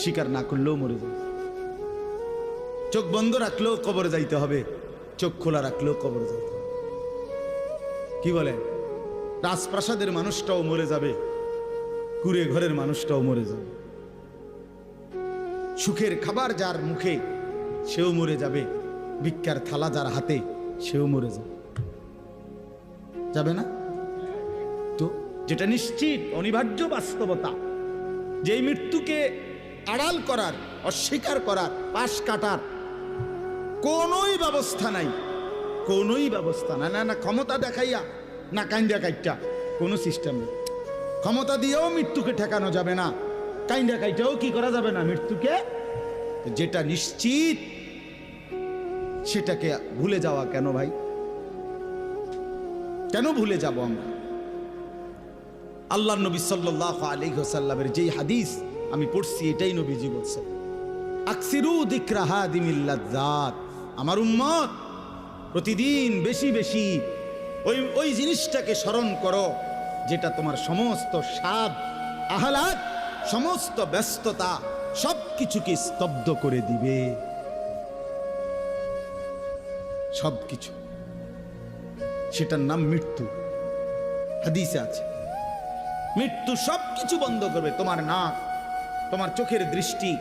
স্বীকার না করলেও মরে যাবে। চোখ বন্ধ রাখলেও কবরে যাইতে হবে, চোখ খোলা রাখলেও কবরে যাইতে হবে। কি বলে, রাজপ্রাসাদের মানুষটাও মরে যাবে, কুড়ে ঘরের মানুষটাও মরে যাবে। সুখের খাবার যার মুখে সেও মরে যাবে, ভিক্ষার থালা যার হাতে সেও মরে যাবে। যাবে না? তো যেটা নিশ্চিত অনিবার্য বাস্তবতা, যেই মৃত্যুকে আড়াল করার, অস্বীকার করার, পাশ কাটার কোনোই ব্যবস্থা নাই, কোনোই ব্যবস্থা নাই। না ক্ষমতা দেখাইয়া, না কাইন্দা কাইটা, কোনো সিস্টেম নেই। ক্ষমতা দিয়েও মৃত্যুকে ঠেকানো যাবে না, কাইন্দা কাইটাও কি করা যাবে না মৃত্যুকে। যেটা নিশ্চিত সেটাকে ভুলে যাওয়া কেন ভাই? কেন ভুলে যাব আমরা? আল্লাহর নবী সাল্লাল্লাহু আলাইহি ওয়াসাল্লামের যেই হাদিস আমি পড়ছি, এটাই নবীজি বলছেন, আকসিরু যিকরা হাদিমিল লাজ্জাত। আমার উম্মত প্রতিদিন বেশি বেশি ওই জিনিসটাকে স্মরণ করো যেটা তোমার সমস্ত স্বাদ, আহ্লাদ, সমস্ত ব্যস্ততা সবকিছুকে স্তব্ধ করে দিবে। সবকিছু, সেটার নাম মৃত্যু। হাদিসে আছে মৃত্যু সবকিছু বন্ধ করবে। তোমার নাক, তোমার চোখের দৃষ্টি,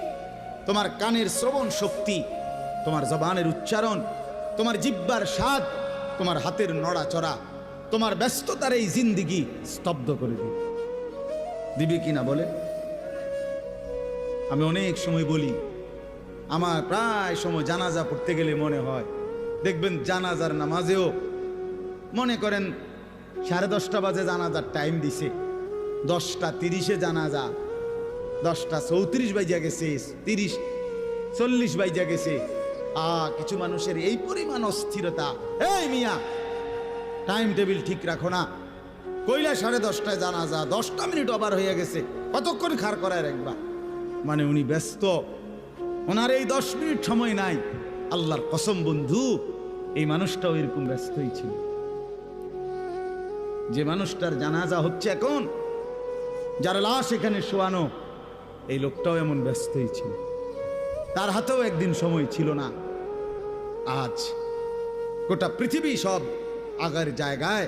তোমার কানের শ্রবণ শক্তি, তোমার জবানের উচ্চারণ, তোমার জিহ্বার স্বাদ, তোমার হাতের নড়াচড়া, তোমার ব্যস্ততার এই জিন্দিগি স্তব্ধ করে দিবে। দিবে কিনা বলে? আমি অনেক সময় বলি, আমার প্রায় সময় জানাজা পড়তে গেলে মনে হয়, দেখবেন জানাজার নামাজেও মনে করেন 10:30 বাজে জানাজার টাইম দিছে, 10:30 জানাজা, 10:34 বাজে গেছে, 30-40 বাজে গেছে। কিছু মানুষের এই পরিমাণ অস্থিরতা, এই মিয়া টাইম টেবিল ঠিক রাখো না, কইলা 10:30টায় জানাজা, 10টা মিনিট ওভার হয়ে গেছে, কতক্ষণ খাড় করায় রাখবা? মানে উনি ব্যস্ত, ওনার এই 10 মিনিট সময় নাই। আল্লাহর কসম বন্ধু, এই মানুষটাও এরকম ব্যস্তই ছিল। যে মানুষটার জানাজা হচ্ছে এখন, যার লাশ এখানে শোয়ানো, এই লোকটাও এমন ব্যস্তই ছিল। তার হাতেও একদিন সময় ছিল না। আজ গোটা পৃথিবী সব আগার জায়গায়,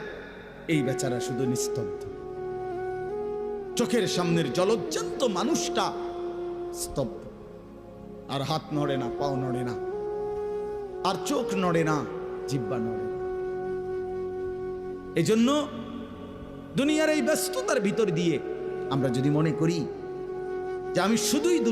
এই বেচারা শুধু নিস্তব্ধ। চোখের সামনের জলজ্জান্ত মানুষটা স্তব্ধ, আর হাত নড়ে না, পাও নড়ে না, আর চোখ নড়ে না, জিহ্বা নড়ে না। এজন্য দুনিয়ার এই ব্যস্ততার ভিতর দিয়ে আমরা যদি মনে করি যে আমি শুধুই দুনিয়া